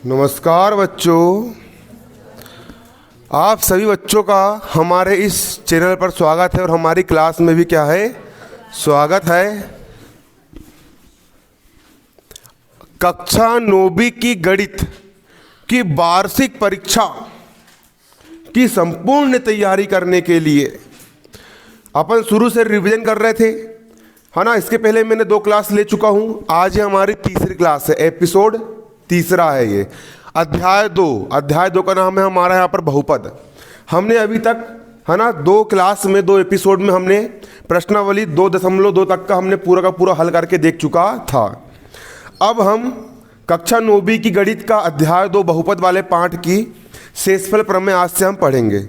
नमस्कार बच्चों, आप सभी बच्चों का हमारे इस चैनल पर स्वागत है और हमारी क्लास में भी क्या है, स्वागत है। कक्षा 9वीं की गणित की वार्षिक परीक्षा की संपूर्ण तैयारी करने के लिए अपन शुरू से रिवीजन कर रहे थे, है ना। इसके पहले मैंने 2 क्लास ले चुका हूँ। आज ये हमारी तीसरी क्लास है, एपिसोड तीसरा है ये। अध्याय 2 का नाम है हमारा यहाँ पर बहुपद। हमने अभी तक, है ना, 2 क्लास में 2 एपिसोड में हमने प्रश्नावली 2.2 तक का हमने पूरा का पूरा हल करके देख चुका था। अब हम कक्षा 9वीं की गणित का अध्याय 2 बहुपद वाले पाठ की शेषफल प्रमेय आज से हम पढ़ेंगे।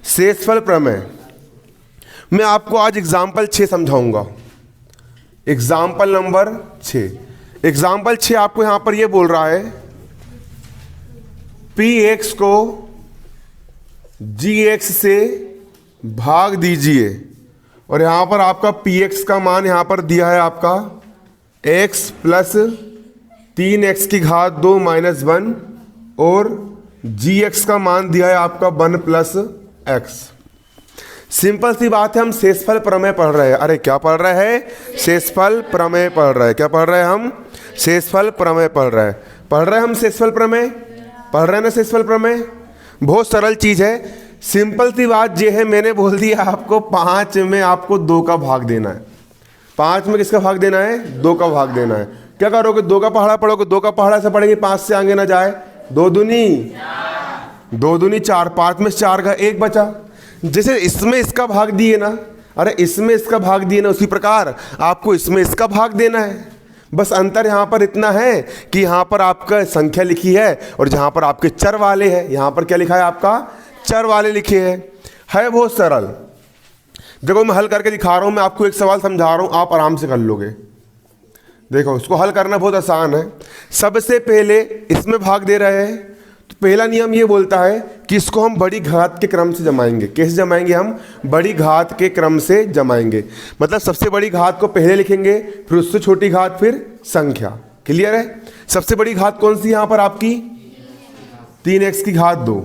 शेषफल प्रमेय मैं आपको आज एग्जाम्पल 6 समझाऊंगा। Example number 6। एग्जाम्पल 6 आपको यहां पर यह बोल रहा है, px को gx से भाग दीजिए और यहां पर आपका px का मान यहां पर दिया है आपका x प्लस 3x की घात 2 माइनस 1 और gx का मान दिया है आपका 1 प्लस x। सिंपल सी बात है, हम शेषफल प्रमेय पढ़ रहे हैं। अरे क्या पढ़ रहे हैं? शेषफल प्रमेय पढ़ रहे हैं। क्या पढ़ रहे हैं हम? शेषफल प्रमेय पढ़ रहे हैं। पढ़ रहे हैं हम शेषफल प्रमेय, पढ़ रहे हैं ना शेषफल प्रमेय। बहुत सरल चीज़ है, सिंपल सी बात ये है, मैंने बोल दिया आपको 5 में आपको 2 का भाग देना है। 5 में किसका भाग देना है? 2 का भाग देना है। क्या करोगे? 2 का पहाड़ा पढ़ोगे, 2 का पहाड़ा से पढ़ेंगे 5 से आगे ना जाए। 2 दूनी 4, 5 में 4 का 1 बचा। जैसे इसमें इसका भाग दिए ना, अरे इसमें इसका भाग दिए ना, उसी प्रकार आपको इसमें इसका भाग देना है। बस अंतर यहाँ पर इतना है कि यहाँ पर आपका संख्या लिखी है और जहाँ पर आपके चर वाले हैं, यहाँ पर क्या लिखा है आपका? चर वाले लिखे हैं। है बहुत सरल। देखो मैं हल करके दिखा रहा हूँ, मैं आपको एक सवाल समझा रहा हूँ, आप आराम से कर लोगे। देखो इसको हल करना बहुत आसान है। सबसे पहले इसमें भाग दे रहे हैं तो पहला नियम ये बोलता है कि इसको हम बड़ी घात के क्रम से जमाएंगे। कैसे जमाएंगे? हम बड़ी घात के क्रम से जमाएंगे। मतलब सबसे बड़ी घात को पहले लिखेंगे, फिर उससे छोटी घात, फिर संख्या। क्लियर है? सबसे बड़ी घात कौन सी यहाँ पर आपकी? 3x की घात 2।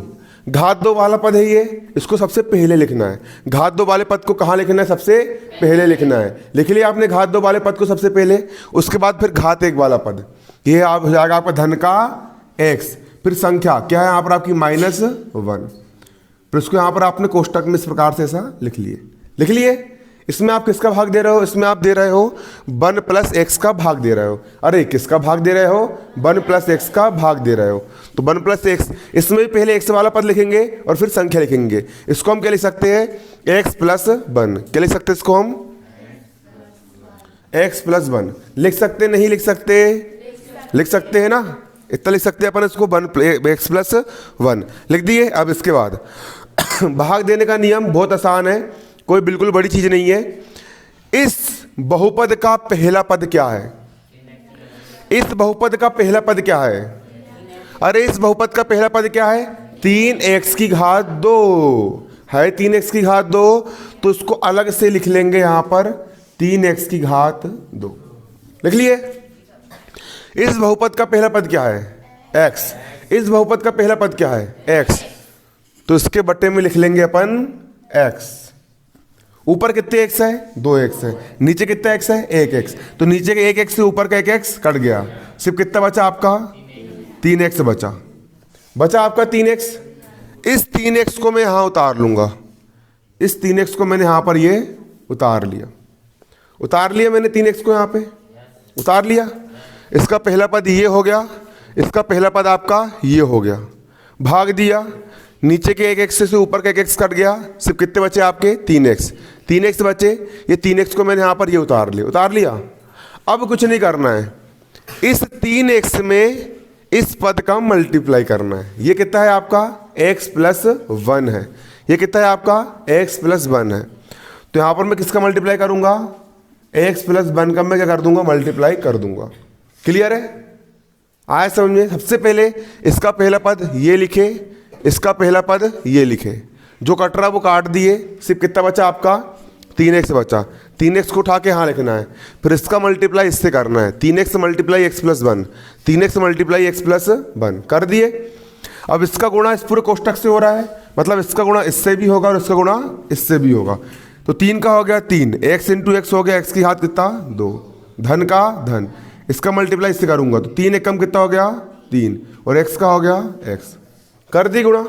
घात 2 वाला पद है ये, इसको सबसे पहले लिखना है। घात 2 वाले पद को कहाँ लिखना है? सबसे पहले लिखना है। लिख लिया आपने घात 2 वाले पद को सबसे पहले। उसके बाद फिर घात 1 वाला पद, ये आप हो जाएगा आपका धन का x। फिर संख्या क्या है यहाँ पर आपकी? -1। फिर उसको यहाँ पर आपने कोष्टक में इस प्रकार से ऐसा लिख लिए। इसमें आप किसका भाग दे रहे हो? इसमें आप दे रहे हो 1 प्लस x का भाग दे रहे हो। अरे किसका भाग दे रहे हो? 1 प्लस x का भाग दे रहे हो। तो 1 प्लस x, इसमें भी पहले x वाला पद लिखेंगे और फिर संख्या लिखेंगे। इसको हम क्या लिख सकते हैं? x plus 1। क्या लिख सकते हैं इसको हम? x प्लस 1 लिख सकते, नहीं लिख सकते? लिख सकते हैं ना, इतना लिख सकते हैं अपन इसको। 1x प्लस 1 लिख दिए। अब इसके बाद भाग देने का नियम बहुत आसान है, कोई बिल्कुल बड़ी चीज नहीं है। इस बहुपद का पहला पद क्या है? इस बहुपद का पहला पद क्या है? अरे इस बहुपद का पहला पद क्या है? 3x की घात 2 है। 3x की घात 2, तो उसको अलग से लिख लेंगे यहाँ पर 3x की घात 2। लिख लिए? इस बहुपद का पहला पद क्या है? x। इस बहुपद का पहला पद क्या है? x। तो इसके बट्टे में लिख लेंगे अपन x। ऊपर कितने x है? 2x है। नीचे कितना x है? 1x। तो नीचे के 1x से ऊपर का 1x कट गया, सिर्फ कितना बचा आपका? 3x बचा आपका 3x। इस 3x को मैं यहाँ उतार लूँगा। इस 3x को मैंने यहाँ पर ये उतार लिया मैंने 3x को यहाँ पे उतार लिया। इसका पहला पद ये हो गया, इसका पहला पद आपका ये हो गया। भाग दिया, नीचे के 1x से ऊपर का 1x कट गया, सिर्फ कितने बचे आपके? 3x बचे। ये 3x को मैंने यहाँ पर ये उतार लिया। अब कुछ नहीं करना है, इस 3x में इस पद का मल्टीप्लाई करना है। ये कितना है आपका? x प्लस 1 है। ये कितना है आपका? x प्लस 1 है। तो यहाँ पर मैं किसका मल्टीप्लाई करूँगा? x प्लस 1 का मैं क्या कर दूंगा? मल्टीप्लाई कर दूंगा। क्लियर है? आया समझ में? सबसे पहले इसका पहला पद ये लिखे, इसका पहला पद ये लिखे। जो कट रहा वो काट दिए, सिर्फ कितना बचा आपका? 3x बचा। 3x को उठा के यहाँ लिखना है, फिर इसका मल्टीप्लाई इससे करना है, 3x multiply x plus 1, 3x multiply x plus 1 कर दिए। अब इसका गुणा इस पूरे कोष्टक से हो रहा है, मतलब इसका गुणा इससे भी होगा और इसका गुणा इससे भी होगा। तो 3 का हो गया 3, x इंटू एक्स हो गया, x की घात कितना 2, धन का धन, इसका मल्टीप्लाई इससे करूंगा तो 3 एकम कितना हो गया 3, और x का हो गया x, कर दी गुणा।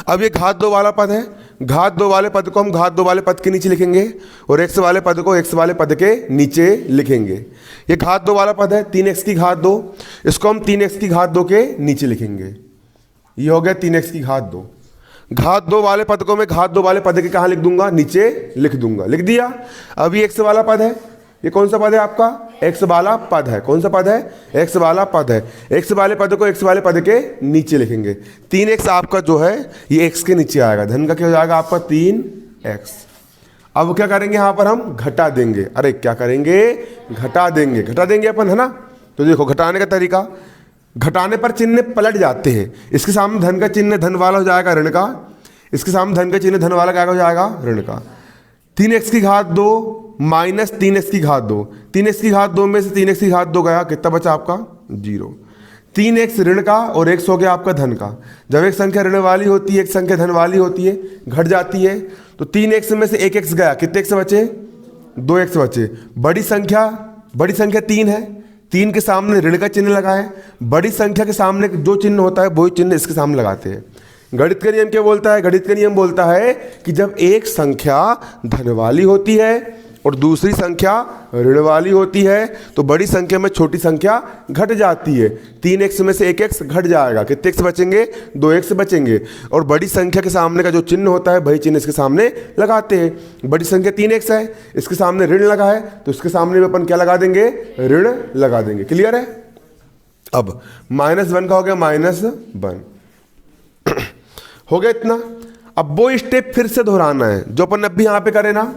अब ये घात 2 वाला पद है, घात 2 वाले पद को हम घात 2 वाले पद के नीचे लिखेंगे और x वाले पद को x वाले पद के नीचे लिखेंगे। ये घात 2 वाला पद है 3x की घात 2, इसको हम 3x की घात 2 के नीचे लिखेंगे। ये हो गया 3x की घात 2। घात 2 वाले पद को मैं घात 2 वाले पद के कहाँ लिख दूंगा, नीचे लिख दूंगा, लिख दिया। अब ये x वाला पद है, ये कौन सा पद है आपका, x वाला पद है। कौन सा पद है, x वाला पद है। x वाले पद को x वाले पद के नीचे लिखेंगे। 3x आपका जो है ये x के नीचे आएगा, धन का क्या हो जाएगा आपका 3x। अब क्या करेंगे, यहाँ पर हम घटा देंगे। अरे क्या करेंगे, घटा देंगे, घटा देंगे अपन, है ना। तो देखो घटाने का तरीका, घटाने पर चिन्ह पलट जाते हैं। इसके सामने धन का चिन्ह धन वाला हो जाएगा ऋण का, इसके सामने धन का चिन्ह धन वाला क्या हो जाएगा ऋण का। 3x की घात 2 माइनस 3x की घात 2, 3x की घात 2 में से 3x की घात 2 गया, कितना बचा आपका 0। 3x ऋण का और x हो गया आपका धन का। जब एक संख्या ऋण वाली होती है, एक संख्या धन वाली होती है, घट जाती है, तो 3x में से 1x गया, कितने x बचे 2x बचे। बड़ी संख्या 3 है, 3 के सामने ऋण का चिन्ह लगाए, बड़ी संख्या के सामने जो चिन्ह होता है वही चिन्ह इसके सामने लगाते हैं। गणित का नियम क्या बोलता है, गणित का नियम बोलता है कि जब एक संख्या धन वाली होती है और दूसरी संख्या ऋण वाली होती है तो बड़ी संख्या में छोटी संख्या घट जाती है। 3x में से 1x घट जाएगा, कितने x बचेंगे 2x बचेंगे, और बड़ी संख्या के सामने का जो चिन्ह होता है वही चिन्ह इसके सामने लगाते हैं। बड़ी संख्या 3x है, इसके सामने ऋण लगा है तो इसके सामने अपन क्या लगा देंगे, ऋण लगा देंगे। क्लियर है। अब -1 का हो गया -1 हो गया इतना। अब वो स्टेप फिर से दोहराना है जो अपन अभी यहाँ पे करें ना,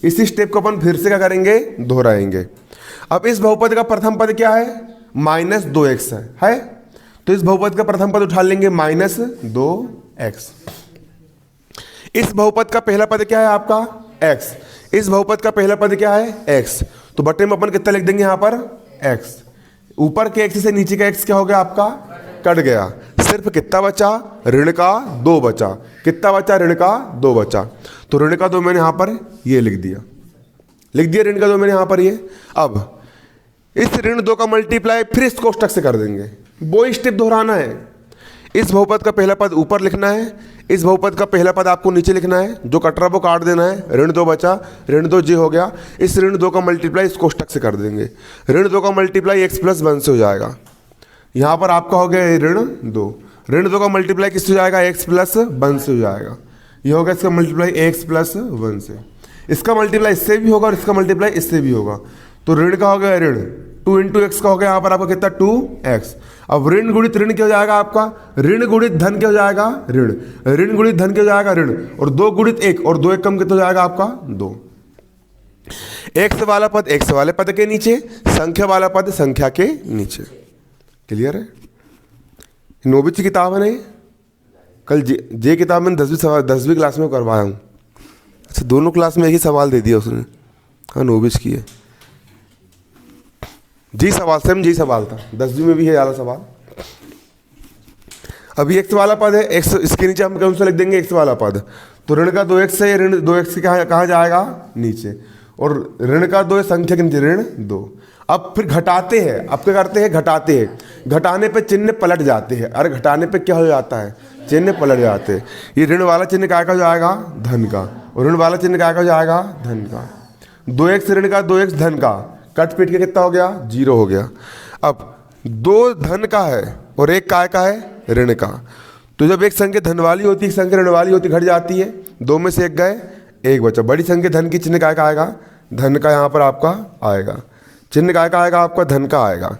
इसी स्टेप को अपन फिर से क्या करेंगे, दोहराएंगे। अब इस बहुपद का प्रथम पद क्या है, -2x है। तो इस बहुपद का प्रथम पद उठा लेंगे -2x। इस बहुपद का पहला पद क्या है आपका x, इस बहुपद का पहला पद क्या है x, तो बटे में अपन कितना लिख देंगे यहाँ पर x। ऊपर के x से नीचे का x क्या हो गया आपका, कट गया, सिर्फ कितना बचा, ऋण का 2 बचा। कितना बचा, ऋण का 2 बचा। तो ऋण का 2 मैंने यहाँ पर ये लिख दिया ऋण का 2 मैंने यहाँ पर ये। अब इस ऋण 2 का मल्टीप्लाई फिर इस कोष्टक से कर देंगे, वो स्टेप दोहराना है। इस बहुपद का पहला पद ऊपर लिखना है, इस बहुपद का पहला पद आपको नीचे लिखना है, जो कट रहा वो काट देना है। ऋण 2 बचा, ऋण 2 जे हो गया। इस ऋण 2 का मल्टीप्लाई इस कोष्टक से कर देंगे, ऋण 2 का मल्टीप्लाई x प्लस 1 से हो जाएगा। यहाँ पर आपका हो गया ऋण 2, ऋण 2 का मल्टीप्लाई किससे हो जाएगा, x प्लस 1 से हो जाएगा। ये होगा इसका मल्टीप्लाई x प्लस 1 से, इसका मल्टीप्लाई इससे भी होगा और इसका मल्टीप्लाई इससे भी होगा। तो ऋण का हो गया ऋण 2 इंटू एक्स का हो गया यहाँ पर आपका कितना 2x। अब ऋण गुणित ऋण क्या हो जाएगा आपका, ऋण गुणित धन क्या हो जाएगा ऋण, ऋण गुणित धन क्या हो जाएगा ऋण, और 2 गुणित 1 और 2 1 कम कितना हो जाएगा आपका 2। x वाला पद x वाले पद के नीचे, संख्या वाला पद संख्या के नीचे। क्लियर है। नोबिच की किताब है नहीं, कल जे किताब मैंने 10वीं क्लास में करवाया हूँ। अच्छा, दोनों क्लास में एक ही सवाल दे दिया उसने। हाँ, नोबिच की है जी, सवाल सेम जी सवाल था, 10वीं में भी है ज़्यादा सवाल। अभी x वाला पद है, x इसके नीचे हम कौन सा लिख देंगे, x वाला पद। तो ऋण का 2x है, ऋण 2x के कहाँ जाएगा नीचे, और ऋण का 2 संख्या के नीचे ऋण 2। अब फिर घटाते हैं, अब क्या करते हैं, घटाते हैं। घटाने पे चिन्ह पलट जाते हैं। अरे घटाने पे क्या हो जाता है, चिन्ह पलट जाते हैं। ये ऋण वाला चिन्ह क्या का जाएगा, धन का, और ऋण वाला चिन्ह क्या का जाएगा, धन का। 2x ऋण का 2x धन का, कट पीट के कितना हो गया, 0 हो गया। अब 2 धन का है और 1 काय का है, ऋण का। तो जब एक संख्या धन वाली होती है, एक संख्या ऋण वाली होती, घट जाती है, 2 में से 1 गए, 1 बचा। बड़ी संख्या धन की चिन्ह काय का आएगा, धन का यहाँ पर आपका आएगा, चिन्ह काय का आएगा आपका, धन का आएगा।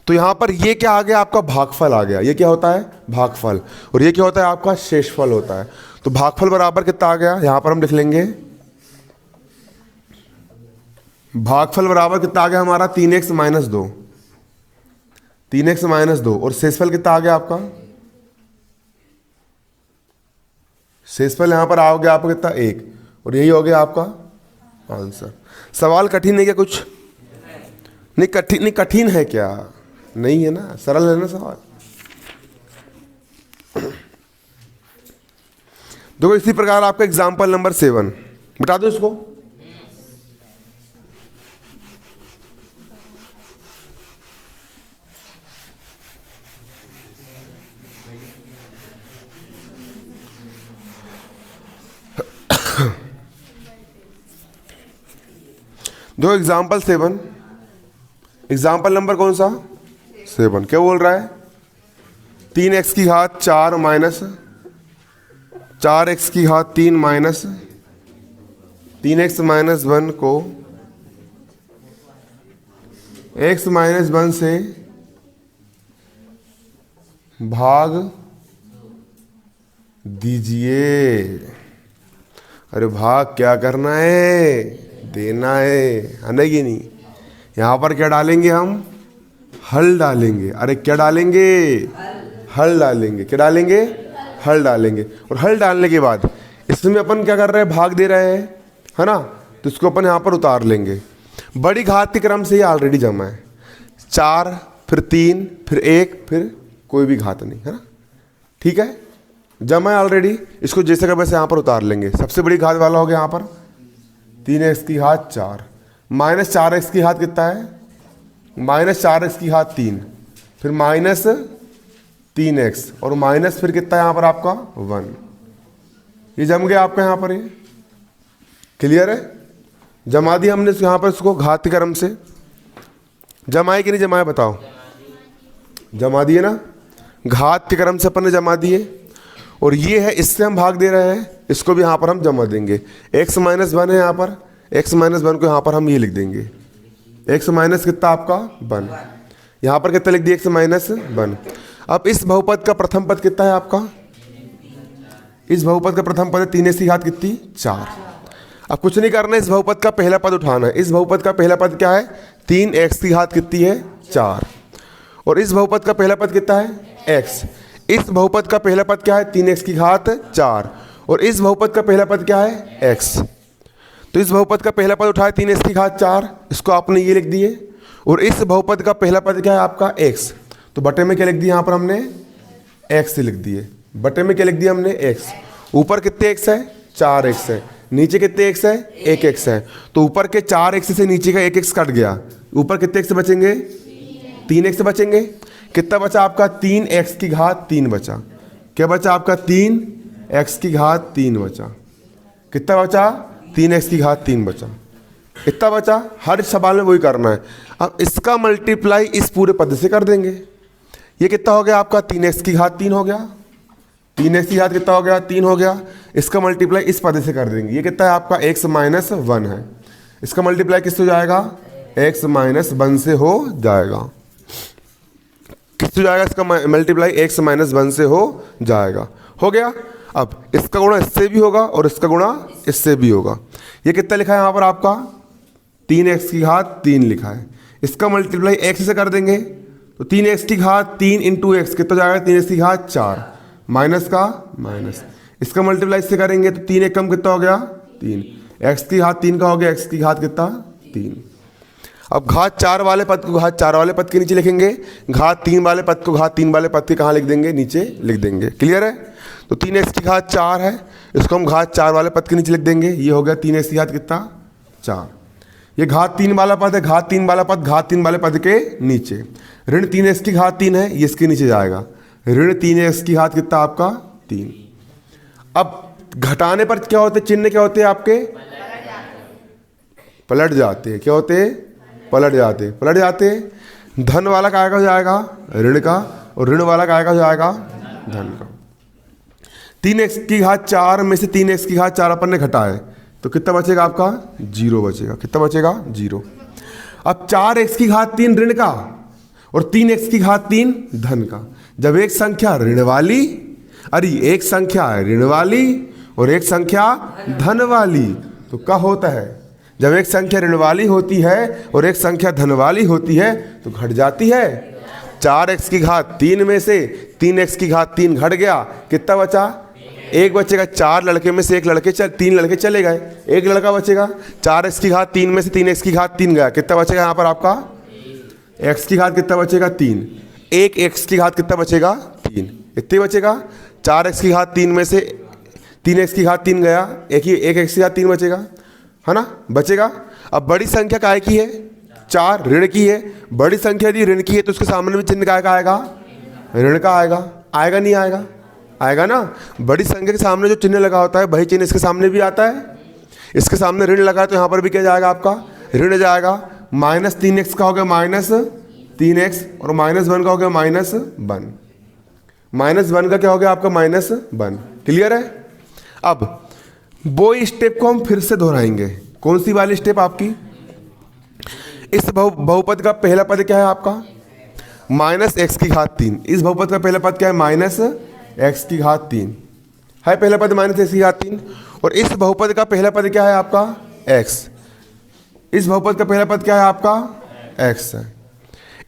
तो यहाँ पर ये क्या आ गया आपका, भागफल आ गया। ये क्या होता है, भागफल, और ये क्या होता है आपका, शेषफल होता है। तो भागफल बराबर कितना आ गया, यहाँ पर हम लिख लेंगे भागफल बराबर कितना आ गया हमारा, 3x माइनस 2, 3x माइनस 2, और शेषफल कितना आ गया आपका, शेषफल यहाँ पर आ गया आपका कितना 1, और यही हो गया आपका आंसर। सवाल कठिन है क्या कुछ? नहीं कठिन, नहीं कठिन है क्या? नहीं है ना, सरल है ना सवाल। देखो इसी प्रकार आपका एग्जाम्पल नंबर 7, बता दो इसको। दो एग्जाम्पल 7, एग्जाम्पल नंबर कौन सा? 7। क्या बोल रहा है? 3x की घात 4 माइनस 4x की घात 3 माइनस 3x माइनस 1 को x माइनस 1 से भाग दीजिए। अरे भाग क्या करना है? देना है ना कि नहीं? यहाँ पर क्या डालेंगे हम? हल डालेंगे। अरे क्या डालेंगे? हल डालेंगे। क्या डालेंगे? हल डालेंगे। और हल डालने के बाद इसमें अपन क्या कर रहे हैं? भाग दे रहे हैं, है ना? तो इसको अपन यहाँ पर उतार लेंगे। बड़ी घात के क्रम से ये ऑलरेडी जमा है, 4 फिर 3 फिर 1 फिर कोई भी घात नहीं, है ना? ठीक है, जमा है ऑलरेडी। इसको जैसे का वैसे यहाँ पर उतार लेंगे। सबसे बड़ी घात वाला हो गया यहाँ पर 3x की घात 4 माइनस 4x की घात कितना है? माइनस 4x की घात 3 फिर माइनस 3x और माइनस फिर कितना है यहाँ पर आपका 1। ये जम गया आपका यहाँ पर। ये क्लियर है? जमा दिया हमने यहाँ पर इसको घात के क्रम से। जमाए कि नहीं जमाए बताओ? जमा दिए ना, घात के क्रम से अपन ने जमा दिए। और ये है, इससे हम भाग दे रहे हैं, इसको भी यहाँ पर हम जमा देंगे। x माइनस 1 है यहाँ पर, x माइनस 1 को यहाँ पर हम ये लिख देंगे। x माइनस कितना आपका 1, यहाँ पर कितना लिख दिया? x minus 1। अब इस बहुपद का प्रथम पद कितना है आपका? इस बहुपद का प्रथम पद है 3x की घात कितनी? 4। अब कुछ नहीं करना है, इस बहुपद का पहला पद उठाना है। इस बहुपद का पहला पद क्या है? 3x की घात कितनी है? 4। और इस बहुपद का पहला पद कितना है? x। इस बहुपद का पहला पद क्या है? 3x की घात 4। और इस बहुपद का पहला पद क्या है? x। तो इस बहुपद का पहला पद उठाया 3x की घात 4, इसको आपने ये लिख दिए। और इस बहुपद का पहला पद क्या है आपका? x। तो बटे में क्या लिख दिया यहाँ पर हमने? x लिख दिए। बटे में क्या लिख दिया हमने? x। ऊपर कितने x है? 4x है। नीचे कितने x है? 1x है। तो ऊपर के 4x से नीचे का 1x कट गया। ऊपर कितने x बचेंगे? 3x बचेंगे। कितना बचा आपका? 3x की घात 3 बचा। क्या बचा आपका? 3x की घात 3 बचा। कितना बचा? 3x की घात 3 बचा। इतना बचा। हर सवाल में वही करना है। अब इसका मल्टीप्लाई इस पूरे पद से कर देंगे। ये कितना हो गया आपका? 3x की घात 3 हो गया। 3x की घात कितना हो गया? 3 हो गया। इसका मल्टीप्लाई इस पद से कर देंगे। ये कितना है आपका? x माइनस 1 है। इसका मल्टीप्लाई किससे हो जाएगा? x माइनस 1 से हो जाएगा। किससे जाएगा? इसका मल्टीप्लाई x माइनस 1 से हो जाएगा। हो गया। अब इसका गुणा इससे भी होगा और इसका गुणा इससे भी होगा। ये कितना लिखा है यहाँ पर आपका? 3x की घात 3 लिखा है। इसका मल्टीप्लाई x से कर देंगे तो 3x की घात 3 इंटू x कितना जाएगा? 3x की घात 4 माइनस का माइनस। इसका मल्टीप्लाई इससे करेंगे तो 3 एक कम कितना हो गया? 3। x की घात 3 का हो गया, x की घात कितना? 3। अब घात 4 वाले पद को घात 4 वाले पद के नीचे लिखेंगे, घात 3 वाले पद को घात 3 वाले पद के कहाँ लिख देंगे? नीचे लिख देंगे। क्लियर है? तो 3x की घात 4 है, इसको हम घात 4 वाले पद के नीचे लिख देंगे। ये हो गया 3x की घात कितना? 4। ये घात 3 वाला पद है, घात 3 वाला पद घात 3 वाले पद के नीचे। ऋण 3x की घात 3 है, ये इसके नीचे जाएगा। ऋण 3x की घात कितना आपका? 3। अब घटाने पर क्या होते? चिन्ह क्या होते हैं आपके? पलट जाते हैं। क्या होते हैं? पलट जाते हैं। पलट जाते हैं। धन वाला काय का हो जाएगा? ऋण का। और ऋण वाला काय का हो जाएगा? धन का। 3x की घात 4 में से 3x की घात 4 अपन ने घटाए तो कितना बचेगा आपका? 0 बचेगा। कितना बचेगा? 0। अब 4x की घात 3 ऋण का और 3x की घात 3 धन का। जब एक संख्या ऋण वाली, अरे एक संख्या है ऋण वाली और एक संख्या धन वाली, तो क्या होता है? जब एक संख्या ऋण वाली होती है और एक संख्या धन वाली होती है तो घट जाती है। 4x की घात 3 में से 3x की घात 3 घट गया, कितना बचा? एक बचेगा, 4 लड़के में से एक लड़के 3 लड़के चले गए, एक लड़का बचेगा। 4x की घात 3 में से 3x की घात 3 गया, कितना बचेगा यहाँ पर आपका x की घात कितना बचेगा 3, एक x की घात कितना बचेगा 3, इतने बचेगा। 4x की घात 3 में से 3x की घात 3 गया, एक x की घात 3 बचेगा, है ना, बचेगा। अब बड़ी संख्या काय की है 4, ऋण की है। बड़ी संख्या यदि ऋण की है तो उसके सामने में चिन्ह काय का आएगा, ऋण का आएगा, आएगा नहीं आएगा, आएगा ना। बड़ी संख्या के सामने जो चिन्ह लगा होता है वही चिन्ह इसके सामने भी आता है। इसके सामने ऋण लगा तो यहाँ पर भी क्या जाएगा आपका ऋण जाएगा। -3x का हो गया -3x और -1 का हो गया -1, -1 का क्या हो गया आपका -1। क्लियर है। अब वो स्टेप को हम फिर से दोहराएंगे। कौन सी वाली स्टेप आपकी, इस बहुपद का पहला पद क्या है आपका -x की घात 3। इस बहुपद का पहला पद क्या है -x की घात 3 है, पहला पद -x की घात 3। और इस बहुपद का पहला पद क्या है आपका x। इस बहुपद का पहला पद क्या है आपका x है।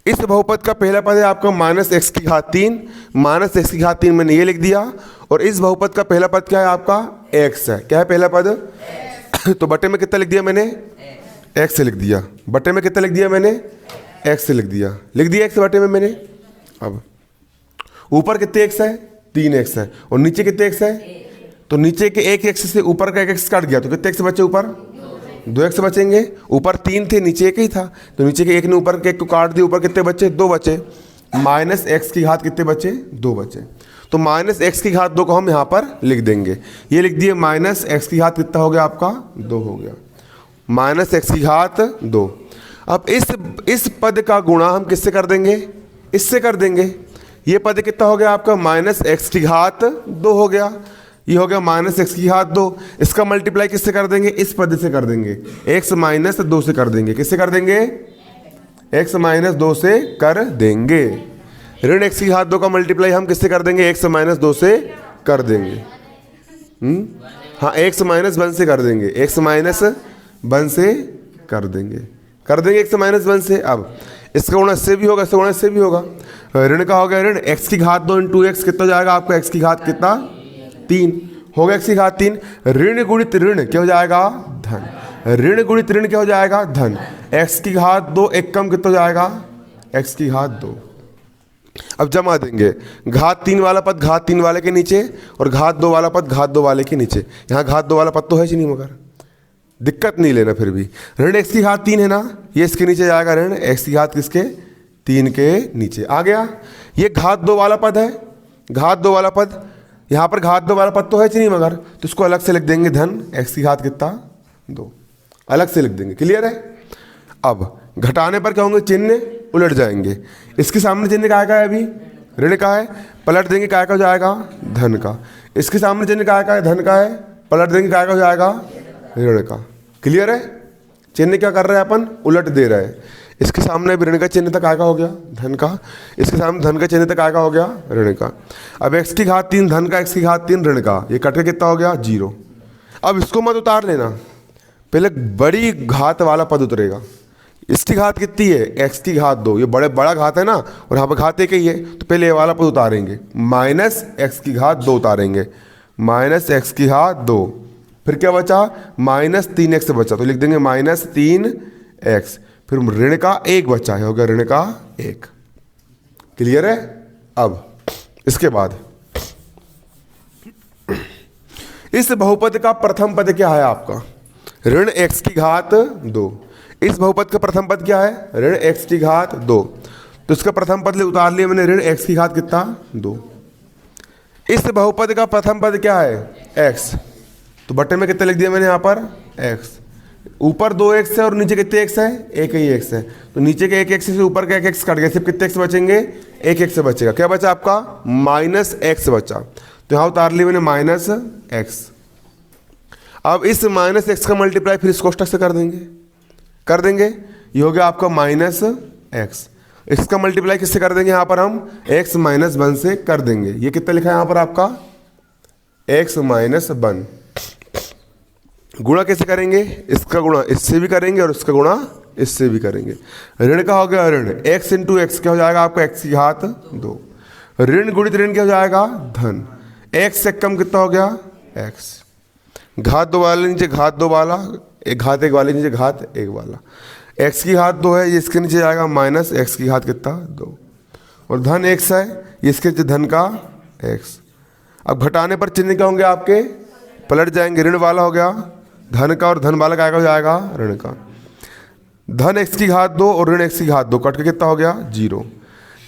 इस बहुपद का पहला पद है आपका -x की घात 3, -x की घात 3 मैंने ये लिख दिया। और इस बहुपद का पहला पद क्या है आपका x है। क्या है पहला पद तो बटे में कितना लिख दिया मैंने x से लिख दिया, बटे में कितना लिख दिया मैंने x से लिख दिया x बटे में मैंने। अब ऊपर कितने x है 3x है और नीचे कितने x है, तो नीचे के एक x से ऊपर का एक x काट गया तो कितने x बचे ऊपर 2x बचेंगे। ऊपर 3 थे नीचे एक ही था तो नीचे के एक ने ऊपर के एक को काट दिया, ऊपर कितने बचे 2 बचे। -x की घात कितने बचे 2 बचे, तो -x की घात 2 को हम यहाँ पर लिख देंगे। ये लिख दिए -x की घात कितना हो गया आपका 2 हो गया, -x की घात 2। अब इस पद का गुणा हम किससे कर देंगे, इससे कर देंगे। ये पद कितना हो गया आपका -x की घात 2 हो गया, ये हो गया -x की घात 2। इसका मल्टीप्लाई किससे कर देंगे, इस पद से कर देंगे, x - 2 से कर देंगे। किससे कर देंगे x - 2 से कर देंगे। ऋण x की घात 2 का मल्टीप्लाई हम किससे कर देंगे, x - 2 से कर देंगे। हाँ x - 1 से कर देंगे, x - 1 से कर देंगे, x - 1 से। अब इसका गुणा इससे भी होगा, इसका गुणा इससे भी होगा। ऋण का हो गया ऋण x की घात 2 × x कितना जाएगा आपका x की घात कितना 3 हो गया, x की घात 3। ऋण गुणित ऋण क्या हो जाएगा धन, ऋण गुणित ऋण क्या हो जाएगा धन। x की घात 2 एक कम कितना हो जाएगा x की घात 2। अब जमा देंगे, घात 3 वाला पद घात 3 वाले के नीचे और घात 2 वाला पद घात 2 वाले के नीचे। यहाँ घात 2 वाला पद तो है ही नहीं, मगर दिक्कत नहीं लेना फिर भी। ऋण x की घात 3 है ना, ये इसके नीचे जाएगा, ऋण x की घात किसके 3 के नीचे आ गया। ये घात 2 वाला पद है, घात 2 वाला पद, यहाँ पर घात 2 वाला पद तो है ही नहीं मगर, तो इसको अलग से लिख देंगे धन x की घात कितना 2, अलग से लिख देंगे। क्लियर है। अब घटाने पर क्या होंगे, चिन्ह उलट जाएंगे। इसके सामने चिन्ह काय का है, अभी ऋण का है, पलट देंगे काय का हो जाएगा धन का। इसके सामने चिन्ह काय का है, धन का है, पलट देंगे काय का हो जाएगा ऋण का। क्लियर है। चिन्ह क्या कर रहे हैं अपन, उलट दे रहे हैं। इसके सामने भी ऋण का चिन्ह तक काय का हो गया धन का, इसके सामने धन का चिन्ह तक काय का हो गया ऋण का। अब x की घात 3 धन का, x की घात 3 ऋण का, ये कट के कितना हो गया 0। अब इसको मत उतार लेना, पहले बड़ी घात वाला पद उतरेगा। इसकी घात कितनी है x की घात 2, ये बड़ा घात है ना, और यहाँ पर घात एक ही है, तो पहले ये वाला पद उतारेंगे, -x की घात 2 उतारेंगे, -x की घात 2। फिर क्या बचा -3x बचा, तो लिख देंगे -3x। फिर ऋण का 1 बचा है, हो गया ऋण का 1। क्लियर है। अब इसके बाद इस बहुपद का प्रथम पद क्या है आपका ऋण x की घात 2। इस बहुपद का प्रथम पद क्या है ऋण x की घात 2, तो इसका प्रथम पद उतार लिया मैंने, ऋण x की घात कितना 2। इस बहुपद का प्रथम पद क्या है x, तो बटे में कितना लिख दिया मैंने यहाँ पर x। ऊपर 2x है और नीचे कितने x है, एक ही x है, तो नीचे के एक x से ऊपर का एक x कट गया, सिर्फ कितने x बचेंगे, एक x से बचेगा। क्या बचा आपका -x बचा, तो यहाँ उतार लिया मैंने -x। अब इस -x का मल्टीप्लाई फिर इस कोष्टक से कर देंगे, ये हो गया आपका -x। इसका मल्टीप्लाई किससे कर देंगे, यहाँ पर हम x - 1 से कर देंगे। ये कितना लिखा है यहाँ पर आपका x - 1। गुणा कैसे करेंगे, इसका गुणा इससे भी करेंगे और इसका गुणा इससे भी करेंगे। ऋण का हो गया ऋण x × x क्या हो जाएगा आपका x की घात 2। ऋण गुणित ऋण क्या हो जाएगा धन, एक्स से कम कितना हो गया एक्स, घात 2 वाले नीचे घात 2 वाला, एक घात 1 वाले नीचे घात 1 वाला, एक्स की घात 2 है, ये इसके नीचे जाएगा माइनस एक्स की घात कितना 2, और धन एक्स है, ये इसके नीचे धन का एक्स। अब घटाने पर चिन्ह क्या होंगे आपके, पलट जाएंगे, ऋण वाला हो गया धन का और धन वाला क्या हो जाएगा ऋण का। धन एक्स की घात 2 और ऋण एक्स की घात 2 कट के कितना हो गया 0।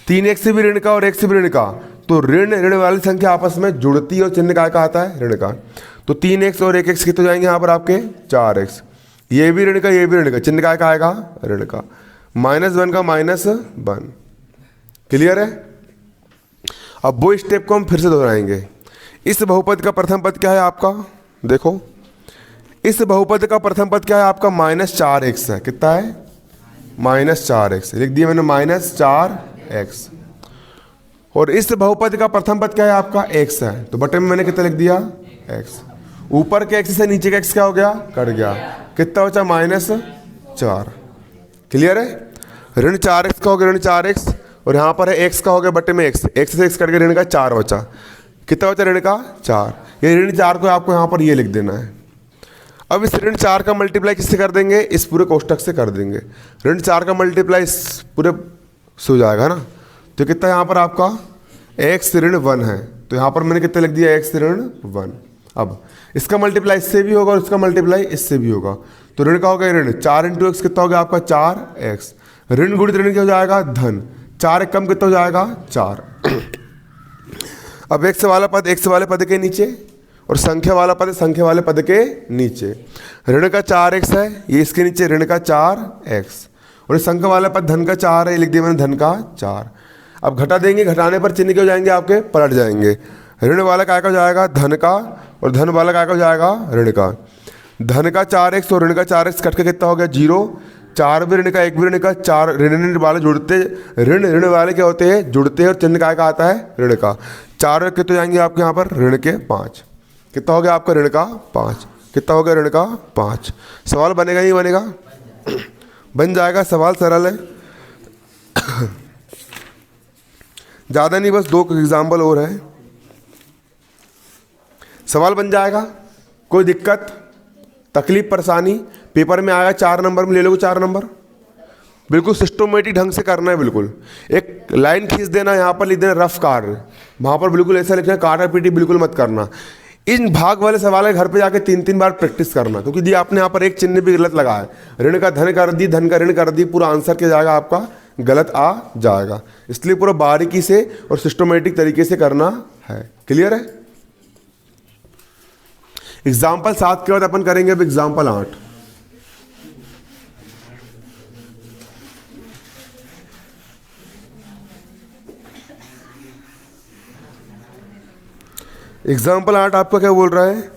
3 एक्स से भी ऋण का और एक्स से भी ऋण का, तो ऋण वाली संख्या आपस में जुड़ती है और चिन्ह का आता है ऋण का। तो 3x और 1x कितने हो जाएंगे यहाँ पर आपके 4x, ये भी ऋण का ये भी ऋण का, चिन्ह का आएगा ऋण का, -1 का -1। क्लियर है। अब वो स्टेप को हम फिर से दोहराएंगे। इस बहुपद का प्रथम पद क्या है आपका, देखो इस बहुपद का प्रथम पद क्या है आपका -4x है, कितना है -4x, लिख दिया मैंने -4x। और इस बहुपद का प्रथम पद क्या है आपका x है, तो बटे में मैंने कितना लिख दिया x। ऊपर के x से नीचे का x क्या हो गया कट गया, कितना बचा -4। क्लियर है। ऋण 4x का हो गया ऋण 4x, और यहाँ पर है x का हो गया बटे में x, x से x कट गया ऋण का 4 बचा, कितना बचा ऋण का 4। ये ऋण 4 को आपको यहाँ पर ये लिख देना है। अब इस ऋण 4 का मल्टीप्लाई किससे कर देंगे, इस पूरे कोष्टक से कर देंगे। ऋण 4 का मल्टीप्लाई इस पूरे से हो जाएगा ना, तो कितना यहाँ पर आपका x ऋण 1 है, तो यहाँ पर मैंने कितना लिख दिया x ऋण 1। अब इसका मल्टीप्लाई इससे भी होगा और इसका मल्टीप्लाई इससे भी होगा, तो ऋण का हो गया ऋण 4 × x कितना हो गया आपका 4x, ऋण गुणित ऋण क्या हो जाएगा धन, 4 एक कम कितना हो जाएगा 4। अब x वाला पद x वाले पद के नीचे और संख्या वाला पद संख्या वाले पद के नीचे, ऋण का 4x है, ये इसके नीचे ऋण का 4x, और संख्या वाला पद धन का 4 है, ये लिख दिया मैंने धन का 4। अब घटा देंगे, घटाने पर चिन्ह क्या हो जाएंगे आपके पलट जाएंगे, ऋण वाला क्या हो जाएगा धन का और धन वाला क्या हो जाएगा ऋण का। धन का 4x और ऋण का 4x कट के कितना हो गया 0, 4 भी ऋण का 1 भी ऋण का, 4 ऋण वाले जुड़ते, ऋण वाले क्या होते हैं जुड़ते हैं, और चिन्ह का आता है ऋण का। 4 कितने जाएंगे आपके यहाँ पर ऋण के 5, कितना हो गया आपका ऋण का 5, कितना हो गया ऋण का 5। सवाल बनेगा नहीं बनेगा, बन जाएगा, सवाल सरल है, ज़्यादा नहीं, बस 2 एग्जाम्पल और है, सवाल बन जाएगा। कोई दिक्कत तकलीफ परेशानी, पेपर में आएगा 4 नंबर में ले लो 4 नंबर, बिल्कुल सिस्टमेटिक ढंग से करना है, बिल्कुल एक लाइन खींच देना, यहाँ पर लिख देना रफ कार्य, वहाँ पर बिल्कुल ऐसा लिखना, काटा पीटी बिल्कुल मत करना। इन भाग वाले सवाल घर पे जाके 3-3 बार प्रैक्टिस करना, क्योंकि यदि आपने यहाँ पर एक चिन्ह भी गलत लगा है, ऋण का धन कर दी, धन का ऋण कर दी, पूरा आंसर क्या जाएगा आपका गलत आ जाएगा, इसलिए पूरा बारीकी से और सिस्टमेटिक तरीके से करना है। क्लियर है। एग्जाम्पल 7 के बाद अपन करेंगे अब एग्जाम्पल 8। एग्जाम्पल 8 आपका क्या बोल रहा है,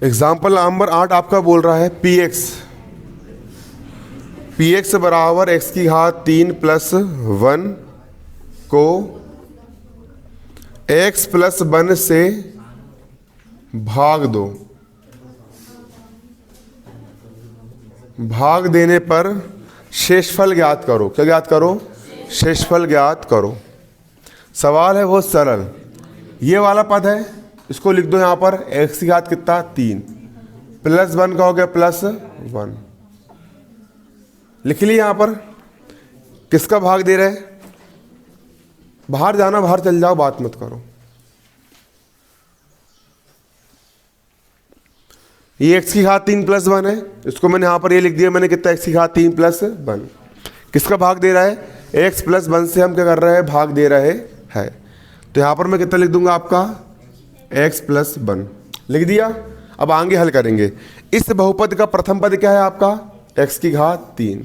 एग्जाम्पल नंबर 8 आपका बोल रहा है px बराबर x की घात 3 + 1 को x + 1 से भाग दो, भाग देने पर शेषफल ज्ञात करो। क्या ज्ञात करो, शेषफल ज्ञात करो। सवाल है बहुत सरल, ये वाला पद है, इसको लिख दो यहाँ पर x की घात कितना 3 + 1 का हो गया +1, लिख लिया। यहाँ पर किसका भाग दे रहे, बाहर जाना बाहर चल जाओ, बात मत करो। ये x की घात 3 + 1 है, इसको मैंने यहाँ पर ये लिख दिया मैंने कितना x की घात 3 + 1, किसका भाग दे रहा है x + 1 से हम क्या कर रहे हैं भाग दे रहे हैं, तो यहाँ पर मैं कितना लिख दूंगा आपका x + 1 लिख दिया। अब आगे हल करेंगे। इस बहुपद का प्रथम पद क्या है आपका x की घात 3,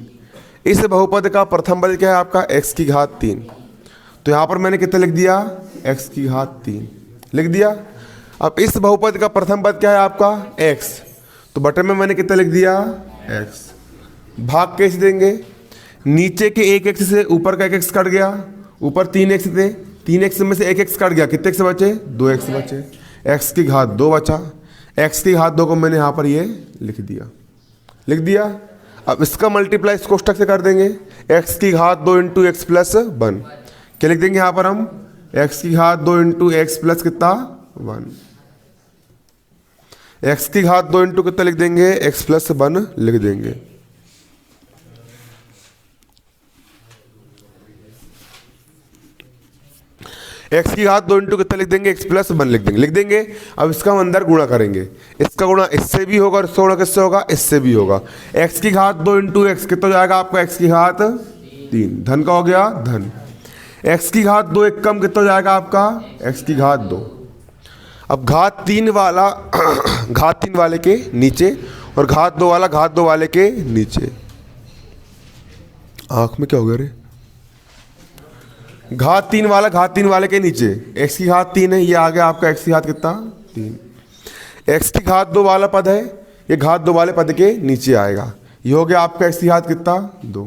इस बहुपद का प्रथम पद क्या है आपका x की घात 3, तो यहाँ पर मैंने कितना लिख दिया x की घात 3 लिख दिया। अब इस बहुपद का प्रथम पद क्या है आपका x, तो बटन में मैंने कितना लिख दिया x, भाग कैसे देंगे, नीचे के एक x से ऊपर का एक x कट गया, ऊपर 3x थे, 3x में से एक x कट गया, कितने x बचे 2x बचे, x की घात 2 बचा, x की घात 2 को मैंने यहाँ पर ये लिख दिया। अब इसका मल्टीप्लाई इस कोष्टक से कर देंगे, x की घात 2 इंटू एक्स प्लस 1। क्या लिख देंगे यहाँ पर हम, x की घात 2 इंटू एक्स प्लस कितना 1। x की घात 2 इंटू कितना लिख देंगे, x प्लस 1 लिख देंगे। x की घात 2 इंटू कितना लिख देंगे, x प्लस 1 लिख देंगे। अब इसका हम अंदर गुणा करेंगे, इसका गुणा इससे भी होगा और इसका गुणा किससे होगा, इससे भी होगा। x की घात 2 इंटू एक्स कितना हो जाएगा आपका, x की घात 3, धन का हो गया धन। x की घात 2 एक कम कितना हो जाएगा आपका, x की घात 2। अब घात 3 वाला घात 3 वाले के नीचे और घात 2 वाला घात 2 वाले के नीचे। आंख में क्या हो गया रे, घात 3 वाला घात 3 वाले के नीचे, x की घात 3 है, ये आ गया आपका x की घात कितना 3। x की घात 2 वाला पद है, ये घात 2 वाले पद के नीचे आएगा, ये हो गया आपका x की घात कितना 2।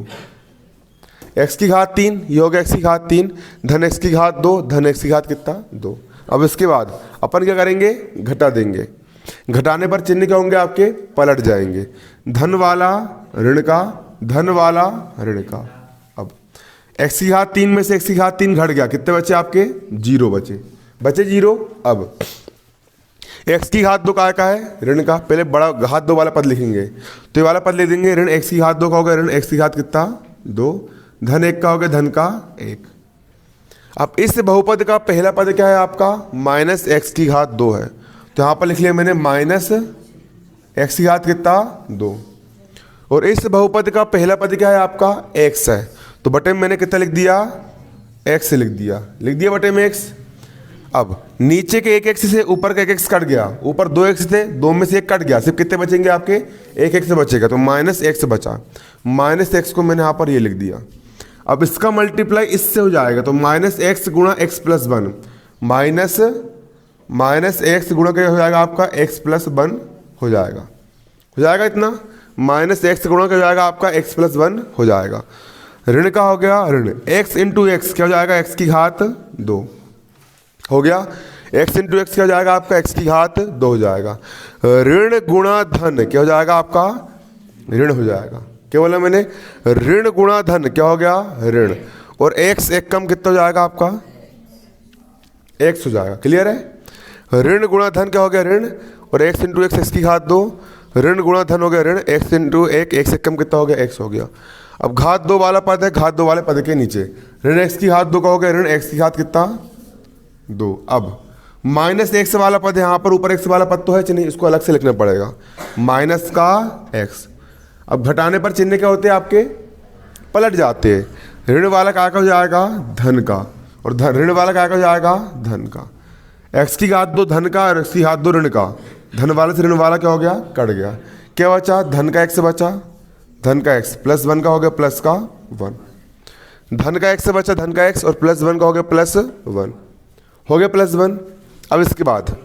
x की घात 3, ये हो गया x की घात 3, धन x की घात 2, धन x की घात कितना 2। अब इसके बाद अपन क्या करेंगे, घटा देंगे। घटाने पर चिन्ह क्या होंगे आपके, पलट जाएंगे। धन वाला ऋण का, धन वाला ऋण का। अब x की घात 3 में से x की घात 3 घट गया, कितने बचे आपके, 0 बचे 0। अब x की घात 2 का है, ऋण का। पहले बड़ा घात 2 वाला पद लिखेंगे, तो ये वाला पद ले देंगे, ऋण x की घात 2 का हो गया ऋण x की घात कितना 2, धन 1 का हो गया धन का 1। अब इस बहुपद का पहला पद क्या है आपका, माइनस x की घात 2 है, तो यहाँ पर लिख लिया मैंने माइनस x की घात कितना 2। और इस बहुपद का पहला पद क्या है आपका, x है, तो बटे में मैंने कितना लिख दिया, x लिख दिया बटे में x। अब नीचे के एक x से ऊपर का एक x कट गया, ऊपर 2x थे, 2 में से 1 कट गया, सिर्फ कितने बचेंगे आपके, एक x बचेगा, तो माइनस x बचा। माइनस x को मैंने यहाँ पर ये लिख दिया। अब इसका मल्टीप्लाई इससे हो जाएगा, तो माइनस x गुणा x प्लस 1, माइनस x गुणा क्या हो जाएगा आपका, x प्लस 1 हो जाएगा इतना। माइनस x गुणा क्या हो जाएगा आपका, x प्लस 1 हो जाएगा। ऋण का हो गया ऋण, x इंटू एक्स क्या हो जाएगा, x की घात 2 हो गया। x इंटू एक्स क्या हो जाएगा आपका, x की घात 2 हो जाएगा। ऋण गुणा धन क्या हो जाएगा आपका, ऋण हो जाएगा। क्या बोला मैंने, ऋण गुणा धन क्या हो गया, ऋण। और x एक कम कितना हो जाएगा आपका, x हो जाएगा। क्लियर है, ऋण गुणा धन क्या हो गया, ऋण, और x इंटू एक्स x की घात 2, ऋण गुणा धन हो गया ऋण, x इंटू 1, x एक कम कितना हो गया, x हो गया। अब घात 2 वाला पद है, घात 2 वाले पद के नीचे ऋण x की घात 2 का हो गया ऋण x की घात कितना 2। अब माइनस x वाला पद है, यहाँ पर ऊपर x वाला पद तो है नहीं, इसको अलग से लिखना पड़ेगा, माइनस का x। अब घटाने पर चिन्ह क्या होते हैं आपके, पलट जाते हैं। ऋण वाला क्या हो जाएगा, धन का, और ऋण वाला क्या हो जाएगा, धन का। x की घात 2 धन का और x की घात 2 ऋण का, धन वाले से ऋण वाला क्या हो गया, कट गया। क्या बचा, धन का x बचा, धन का x प्लस 1 का हो गया प्लस का 1, धन का x बचा धन का x, और प्लस 1 का हो गया प्लस 1, हो गया प्लस 1। अब इसके बाद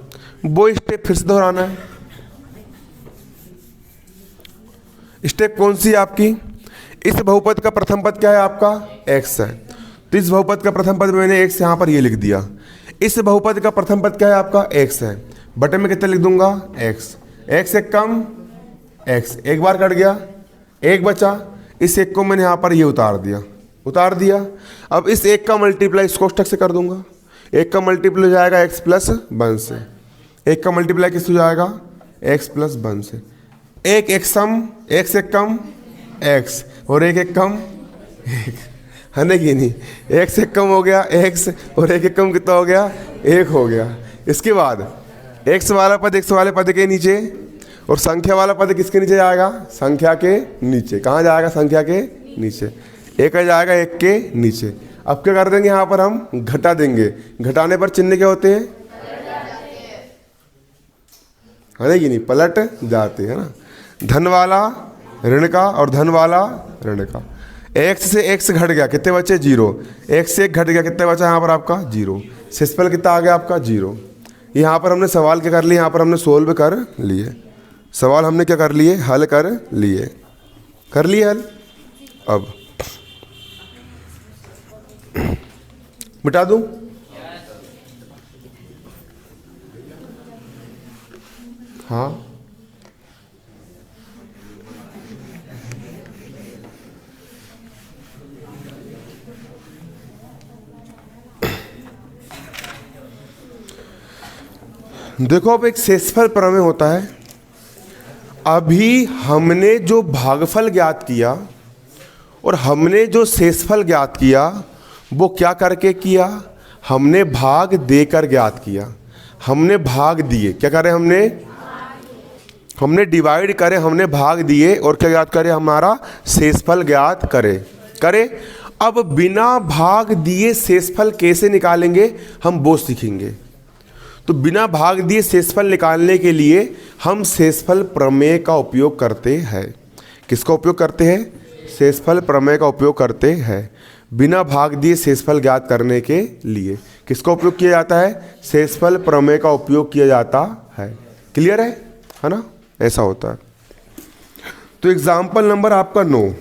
वो स्टेप फिर से दोहराना है। स्टेप कौन सी है आपकी, इस बहुपद का प्रथम पद क्या है आपका, x है, तो इस बहुपद का प्रथम पद में मैंने x यहाँ पर ये लिख दिया। इस बहुपद का प्रथम पद क्या है आपका, x है, बटे में कितना लिख दूंगा, x एक कम x, एक बार कट गया, एक बचा, इस एक को मैंने यहाँ पर ये उतार दिया। अब इस एक का मल्टीप्लाई इस कोष्टक से कर दूंगा, एक का मल्टीप्लाई हो जाएगा x प्लस 1 से, एक का मल्टीप्लाई किस हो जाएगा, x प्लस 1 से। एक एक सम, x एक कम x, और एक एक कम एक, है ना कि नहीं, x एक कम हो गया x, और एक कम कितना हो गया, 1 हो गया। इसके बाद x वाला पद x वाले पद के नीचे, और संख्या वाला पद किसके नीचे जाएगा, संख्या के नीचे। कहाँ जाएगा, संख्या के नीचे, एक आ जाएगा 1 के नीचे। अब क्या कर देंगे, यहाँ पर हम घटा देंगे। घटाने पर चिन्ह क्या होते हैं, है ना कि नहीं, पलट जाते हैं ना। धन वाला ऋण का और धन वाला ऋण का। x से x घट गया, कितने बचे 0, x से 1 घट गया, कितने बचा यहाँ पर आपका 0, सिस्पल कितना आ गया आपका 0। यहाँ पर हमने सवाल क्या कर लिए, यहाँ पर हमने सोल्व कर लिए, सवाल हमने क्या कर लिए, हल कर लिए हल। अब मिटा दूं, हाँ, देखो अब एक शेषफल प्रमेय होता है। अभी हमने जो भागफल ज्ञात किया और हमने जो शेषफल ज्ञात किया वो क्या करके किया, हमने भाग देकर ज्ञात किया। हमने भाग दिए, क्या करें हमने डिवाइड करे, हमने भाग दिए और क्या ज्ञात करे, हमारा शेषफल ज्ञात करे। अब बिना भाग दिए शेषफल कैसे निकालेंगे हम वो सीखेंगे। तो बिना भाग दिए शेषफल निकालने के लिए हम शेषफल प्रमेय का उपयोग करते हैं। किसका उपयोग करते हैं? शेषफल प्रमेय का उपयोग करते हैं। बिना भाग दिए शेषफल ज्ञात करने के लिए किसका उपयोग किया जाता है? शेषफल प्रमेय का उपयोग किया जाता है। क्लियर है ना? ऐसा होता है। तो एग्जाम्पल नंबर आपका 9,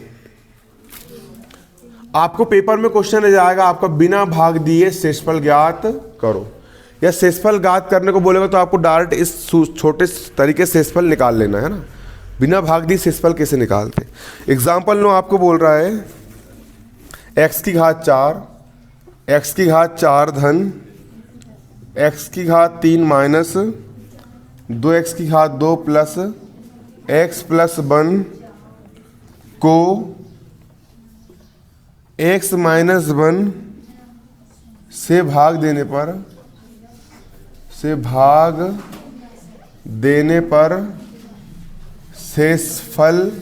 आपको पेपर में क्वेश्चन आ जाएगा आपका बिना भाग दिए शेषफल ज्ञात करो, या शेषफल ज्ञात करने को बोलेगा तो आपको डायरेक्ट इस छोटे तरीके से शेषफल निकाल लेना है ना। बिना भाग दिए शेषफल कैसे निकालते? एग्जाम्पल 9 आपको बोल रहा है x की घात 4, x की घात 4 धन x की घात 3 माइनस 2x की घात 2 प्लस x प्लस 1 को x माइनस 1 से भाग देने पर शेषफल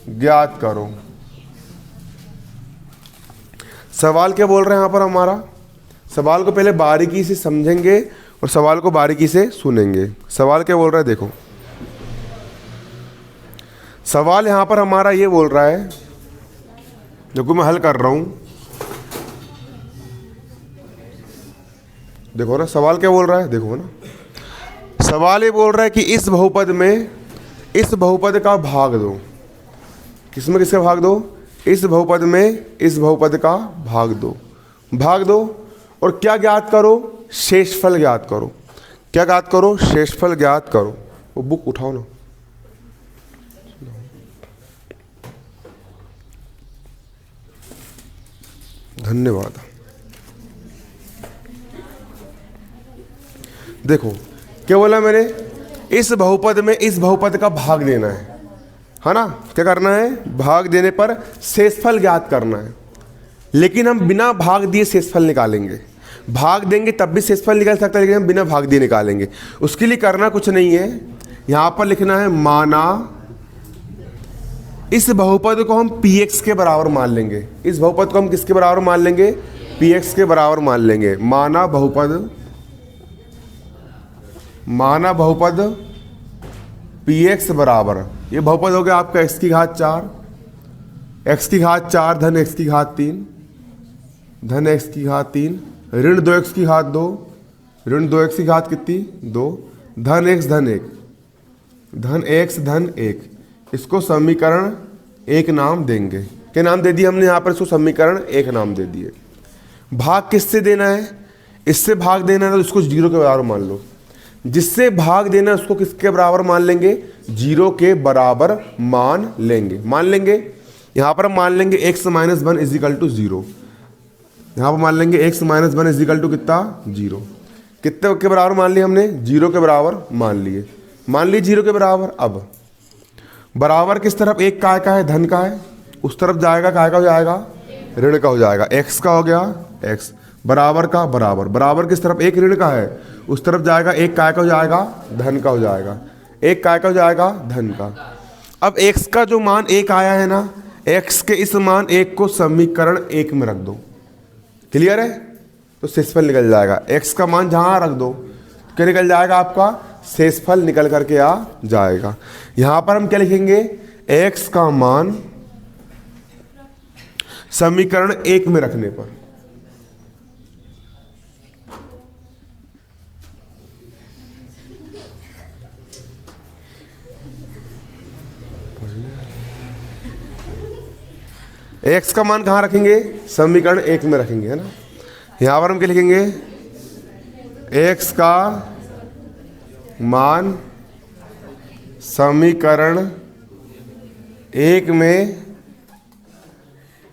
ज्ञात करो। सवाल क्या बोल रहे हैं यहाँ पर? हमारा सवाल को पहले बारीकी से समझेंगे और सवाल को बारीकी से सुनेंगे। सवाल क्या बोल रहा है देखो। सवाल यहाँ पर हमारा ये बोल रहा है, देखो मैं हल कर रहा हूँ, देखो ना सवाल क्या बोल रहा है, देखो ना सवाल ये बोल रहा है कि इस बहुपद में इस बहुपद का भाग दो। किसमें किसका भाग दो? इस बहुपद में इस बहुपद का भाग दो और क्या ज्ञात करो? शेषफल ज्ञात करो। क्या ज्ञात करो? शेषफल ज्ञात करो। वो बुक उठाओ ना। धन्यवाद। देखो क्या बोला मैंने? इस बहुपद में इस बहुपद का भाग देना है ना? क्या करना है? भाग देने पर शेषफल ज्ञात करना है। लेकिन हम बिना भाग दिए शेषफल निकालेंगे। भाग देंगे तब भी शेषफल निकल सकता है, लेकिन हम बिना भाग दिए निकालेंगे। उसके लिए करना कुछ नहीं है, यहां पर लिखना है माना इस बहुपद को हम px के बराबर मान लेंगे। इस बहुपद को हम किसके बराबर मान लेंगे? px के बराबर मान लेंगे। माना बहुपद px बराबर, ये बहुपद हो गया आपका x की घात 4, x की घात 4 धन x की घात 3 धन x की घात 3 ऋण 2x की घात 2 ऋण 2x की घात कितनी? 2 धन x धन 1 धन x धन 1। इसको समीकरण 1 नाम देंगे। क्या नाम दे दिया हमने यहाँ पर? इसको समीकरण 1 नाम दे दिए। भाग किससे देना है? इससे भाग देना है तो इसको 0 के बराबर मान लो। जिससे भाग देना है उसको किसके बराबर मान लेंगे? 0 के बराबर मान लेंगे। यहाँ पर हम मान लेंगे x minus 1 is equal to 0। यहाँ पर मान लेंगे x minus 1 is equal to कितना? 0। कितने के बराबर मान लिए हमने? 0 के बराबर मान लिए 0 के बराबर। अब बराबर किस तरफ? एक काय का है, धन का है, उस तरफ जाएगा काय का हो जाएगा? ऋण का हो जाएगा। x का हो गया x बराबर का बराबर किस तरफ? एक ऋण का है, उस तरफ जाएगा। एक काय का हो जाएगा? धन का हो जाएगा। एक काय का हो जाएगा? धन का। अब x का जो मान 1 आया है ना, x के इस मान 1 को समीकरण 1 में रख दो। क्लियर है? तो शेषफल निकल जाएगा। x का मान जहां रख दो क्या निकल जाएगा? आपका शेषफल निकल करके आ जाएगा। यहां पर हम क्या लिखेंगे? x का मान समीकरण 1 में रखने पर x का मान कहाँ रखेंगे? समीकरण 1 में रखेंगे, है ना। यहाँ पर हम क्या लिखेंगे? x का मान समीकरण एक में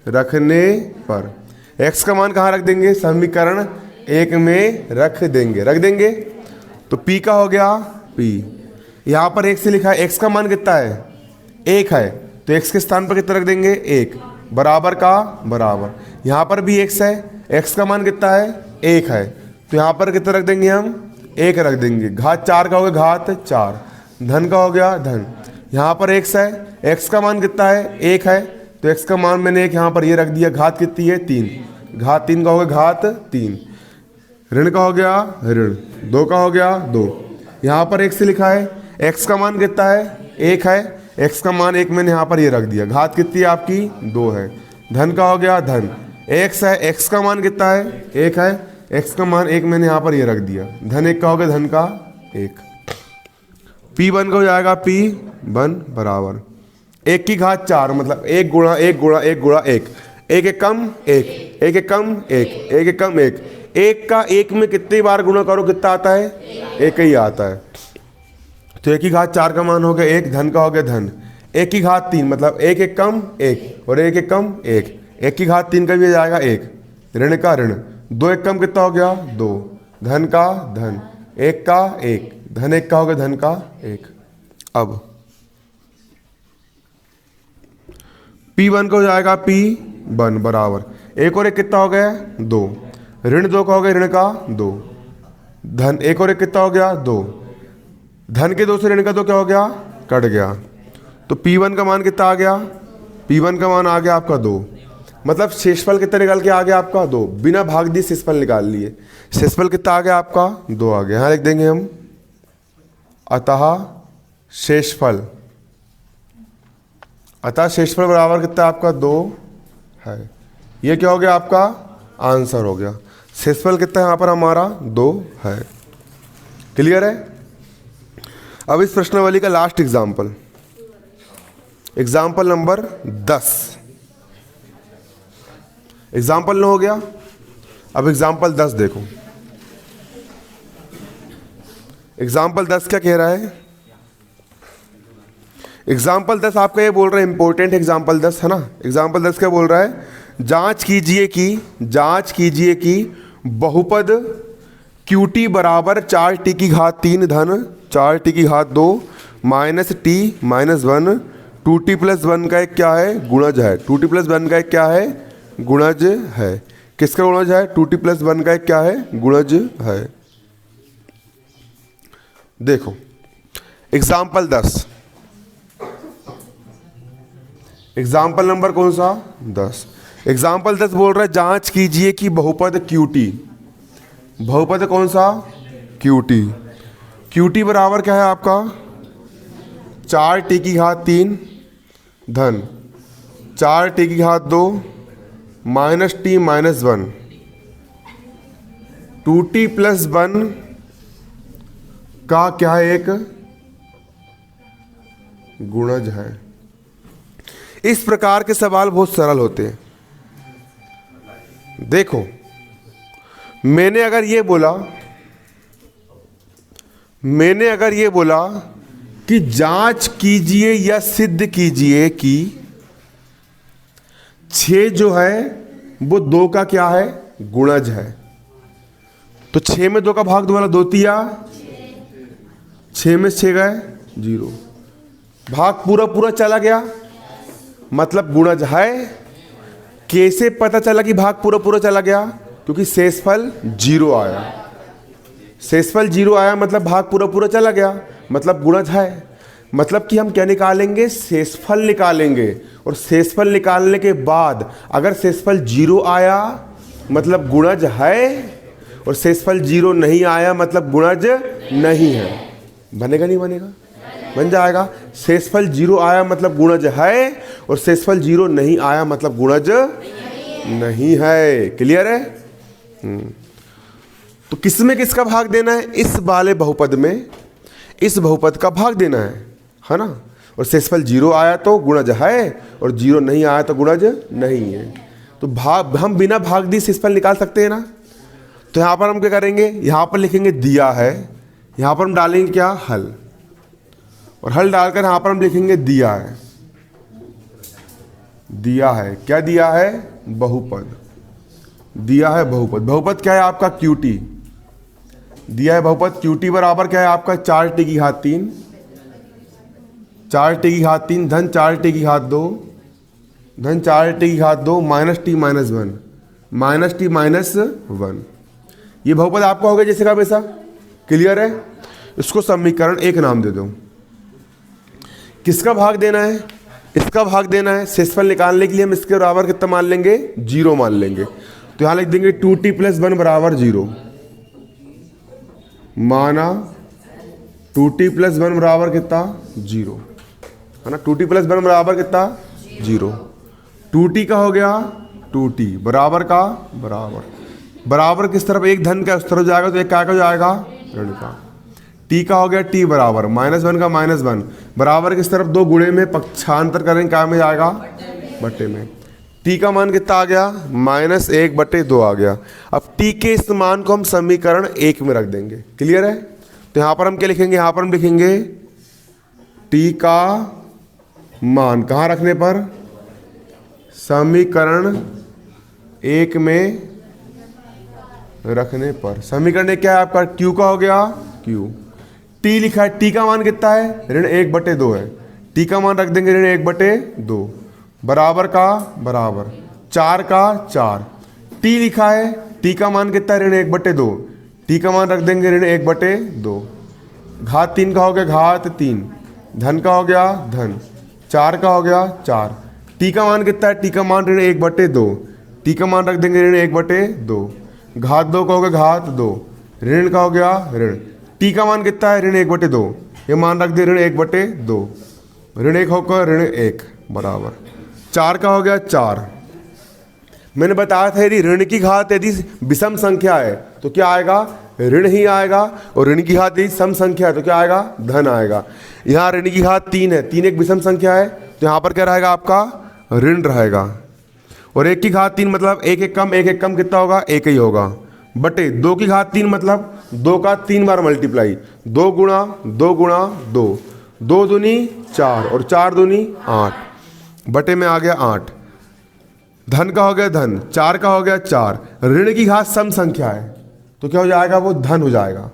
रखने पर x का मान कहाँ रख देंगे? समीकरण एक में रख देंगे। तो p का हो गया p। यहाँ पर x से लिखा है, x का मान कितना है? 1 है, तो x के स्थान पर कितना रख देंगे? 1। बराबर का बराबर, यहाँ पर भी x है, x का मान कितना है? 1 है, तो यहाँ पर कितना रख देंगे हम? 1 रख देंगे। घात 4 का हो गया घात 4, धन का हो गया धन। यहाँ पर x है, x का मान कितना है? 1 है, तो x का मान मैंने एक यहाँ पर ये रख दिया। घात कितनी है? 3, घात 3 का हो गया घात 3। ऋण का हो गया ऋण 2 का हो गया 2। यहाँ पर x से लिखा है, x का मान कितना है? 1 है, x का मान 1 मैंने यहाँ पर ये रख दिया। घात कितनी है आपकी? 2 है। धन का हो गया धन, x है, x का मान कितना है? 1 है, x का मान 1 मैंने यहाँ पर ये रख दिया। धन 1 का हो गया धन का 1। P1 का हो जाएगा P1 बराबर 1 की घात 4, मतलब 1 गुणा 1 गुणा 1 गुणा 1, 1 1 कम 1, 1 1 कम 1, 1 1 कम 1। 1 का 1 में कितनी बार गुणा करो कितना आता है? 1 ही आता है। तो 1 की घात 4 का मान हो गया 1, धन का हो गया धन। 1 की घात 3 मतलब 1 1 कम 1 और 1 1 कम 1, 1 की घात 3 का भी जाएगा 1। ऋण का ऋण 2 1 कम कितना हो गया? 2। धन का धन 1 का 1, धन 1 का हो गया धन का 1। अब P1 का हो जाएगा P1 बराबर 1 और 1 कितना हो गया? 2। ऋण 2 का हो गया ऋण का 2। धन 1 और 1 कितना हो गया? 2। धन के 2 से ऋण का 2 क्या हो गया? कट गया। तो P1 का मान कितना आ गया? P1 का मान आ गया आपका 2। मतलब शेषफल कितना निकाल के आ गया आपका? 2। बिना भाग दिए शेषफल निकाल लिए। शेषफल कितना आ गया आपका? 2 आ गया। यहाँ लिख देंगे हम, अतः शेषफल बराबर कितना आपका? 2 है। ये क्या हो गया आपका? आंसर हो गया। शेषफल कितना है यहाँ पर हमारा? 2 है। क्लियर है? अब इस प्रश्नावली का लास्ट एग्जाम्पल नंबर 10। एग्जाम्पल 9 हो गया, अब एग्जाम्पल 10 देखो। एग्जाम्पल 10 क्या कह रहा है? एग्जाम्पल 10 आपका ये बोल रहा है, इंपॉर्टेंट एग्जाम्पल 10 है ना। एग्जाम्पल 10 क्या बोल रहा है? जांच कीजिए कि बहुपद QT बराबर 4t की घात 3 धन 4t की घात 2 minus t minus 1 2t plus 1 का एक क्या है? गुणज है। 2t प्लस 1 का एक क्या है? गुणज है। किसका गुणज है? 2t प्लस 1 का एक क्या है? गुणज है। देखो एग्जाम्पल 10, एग्जाम्पल नंबर कौन सा? 10। एग्जाम्पल 10 बोल रहा है जांच कीजिए कि बहुपद QT, बहुपद कौन सा? QT बराबर क्या है आपका? 4t की घात 3 धन 4t की घात 2 minus t minus 1 2t plus 1 का क्या है? एक गुणज है। इस प्रकार के सवाल बहुत सरल होते हैं। देखो मैंने अगर ये बोला कि जांच कीजिए या सिद्ध कीजिए कि 6 जो है वो 2 का क्या है? गुणज है। तो 6 में 2 का भाग दो वाला 2 तिया 6 में 6 गए 0, भाग पूरा चला गया, मतलब गुणज है। कैसे पता चला कि भाग पूरा चला गया? क्योंकि शेषफल 0 आया। शेषफल 0 आया मतलब भाग पूरा चला गया, मतलब गुणज है। मतलब कि हम क्या निकालेंगे? शेषफल निकालेंगे। और शेषफल निकालने के बाद अगर शेषफल 0 आया मतलब गुणज है, और शेषफल 0 नहीं आया मतलब गुणज नहीं है। बनेगा नहीं बनेगा? बन जाएगा। शेषफल 0 आया मतलब गुणज है, और शेषफल 0 नहीं आया मतलब गुणज नहीं है। क्लियर है? तो किसमें किसका भाग देना है? इस वाले बहुपद में इस बहुपद का भाग देना है ना। और शेषफल 0 आया तो गुणज है, और 0 नहीं आया तो गुणज नहीं है। तो भाग हम बिना भाग दिए शेषफल निकाल सकते हैं ना। तो यहाँ पर हम क्या करेंगे? यहाँ पर लिखेंगे दिया है, यहाँ पर हम डालेंगे क्या? हल। और हल डालकर यहाँ पर हम लिखेंगे दिया है, दिया है, क्या दिया है, बहुपद, दिया है बहुपद। बहुपद क्या है आपका, QT, दिया है बहुपद QT बराबर क्या है आपका 4t की घात 3, 4t की घात 3 धन 4t की घात 2 धन 4t की घात 2 minus t minus 1 minus t minus 1। ये बहुपद आपका हो गया जैसे का वैसा। क्लियर है? इसको समीकरण 1 नाम दे दो। किसका भाग देना है, इसका भाग देना है। शेषफल निकालने के लिए हम इसके बराबर कितना मान लेंगे, 0 मान लेंगे। तो यहाँ लिख देंगे 2t + 1 बराबर 0, माना 2t + 1 बराबर कितना 0, है ना। 2t + 1 बराबर कितना 0। 2t का हो गया 2t बराबर का बराबर, बराबर किस तरफ, एक धन का उस तरफ जाएगा तो एक क्या का जाएगा, ऋण का। t का हो गया t बराबर -1 का -1 बराबर किस तरफ, दो गुणे में पक्षांतर करेंगे क्या में जाएगा, बट्टे में। t का मान कितना आ गया, -1/2 आ गया। अब t के इस मान को हम समीकरण 1 में रख देंगे। क्लियर है? तो यहाँ पर हम क्या लिखेंगे, यहाँ पर हम लिखेंगे t का मान कहाँ रखने पर, समीकरण 1 में रखने पर। समीकरण 1 क्या है आपका, q का हो गया q, t लिखा है, t का मान कितना है, ऋण 1/2 है। t का मान रख देंगे ऋण 1/2 बराबर का बराबर 4 का 4। t लिखा है, t का मान कितना है, ऋण 1/2, t का मान रख देंगे ऋण 1/2। घात 3 का हो गया घात 3, धन का हो गया धन, 4 का हो गया 4। t का मान कितना है, t का मान ऋण 1/2, t का मान रख देंगे ऋण 1/2। घात 2 का हो गया घात 2, ऋण का हो गया ऋण, t का मान कितना है, ऋण 1/2, ये मान रख दे ऋण 1/2, ऋण 1 होकर ऋण 1 बराबर 4 का हो गया 4। मैंने बताया था यदि ऋण की घात यदि विषम संख्या है तो क्या आएगा, ऋण ही आएगा, और ऋण की घात यदि सम संख्या है तो क्या आएगा, धन आएगा। यहाँ ऋण की घात 3 है, 3 एक विषम संख्या है तो यहाँ पर क्या रहेगा आपका, ऋण रहेगा। और 1 की घात 3 मतलब 1 एक कम कितना होगा, 1 ही होगा, बटे 2 की घात 3 मतलब 2 का 3 बार मल्टीप्लाई, 2 गुणा 2 गुणा 2, 2 दूनी 4 और 4 दूनी 8, बटे में आ गया 8। धन का हो गया धन, 4 का हो गया 4। ऋण की घात सम संख्या है तो क्या हो जाएगा, वो धन हो जाएगा।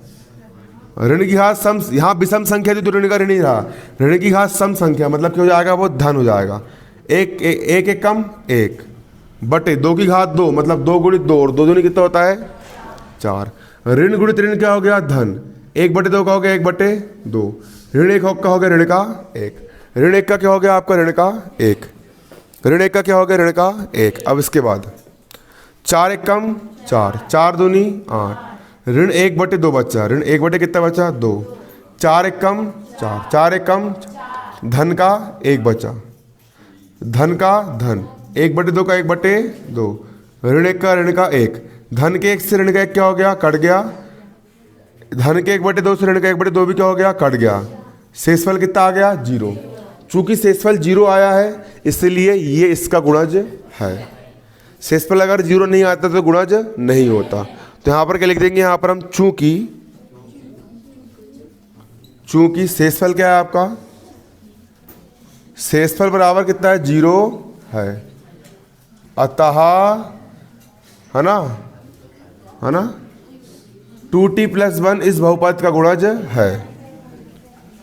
ऋण की घात सम, यहाँ विषम संख्या थी तो ऋण का ऋण ही रहा, ऋण की घात सम संख्या मतलब क्या हो जाएगा, वो धन हो जाएगा। एक कम 1 बटे 2 की घात 2 मतलब 2 गुणित 2 और 2 दूनी कितना होता है 4। ऋण गुणित ऋण क्या हो गया, धन, 1/2 का हो गया 1/2, ऋण 1 का हो गया ऋण का 1, ऋण 1 का क्या हो गया आपका, ऋण का 1, ऋण 1 का क्या हो गया, ऋण का 1। अब इसके बाद 4 एक कम 4, 4 दूनी 8, ऋण 1/2 बचा, ऋण 1 कितना बचा 2, 4 एक कम 4, 4 एक कम, धन का 1 बचा, धन का धन, 1/2 का 1/2, ऋण 1 का ऋण का 1, धन के 1 से ऋण का 1 क्या हो गया, कट गया, धन के 1/2 से ऋण का 1/2 भी क्या हो गया, कट गया। शेषफल कितना आ गया, 0। चूंकि शेषफल 0 आया है इसलिए ये इसका गुणज है। शेषफल अगर 0 नहीं आता तो गुणज नहीं होता। तो यहाँ पर क्या लिख देंगे, यहाँ पर हम चूंकि शेषफल क्या है आपका, शेषफल बराबर कितना है, 0 है, अतः है ना 2t + 1 इस बहुपद का गुणज है।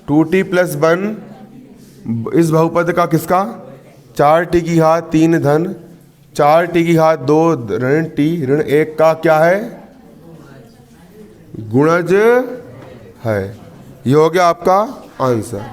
2t + 1 इस बहुपद का किसका, 4t की घात 3 धन 4t की घात 2 ऋण t ऋण 1 का क्या है, गुणज है। ये हो गया आपका आंसर।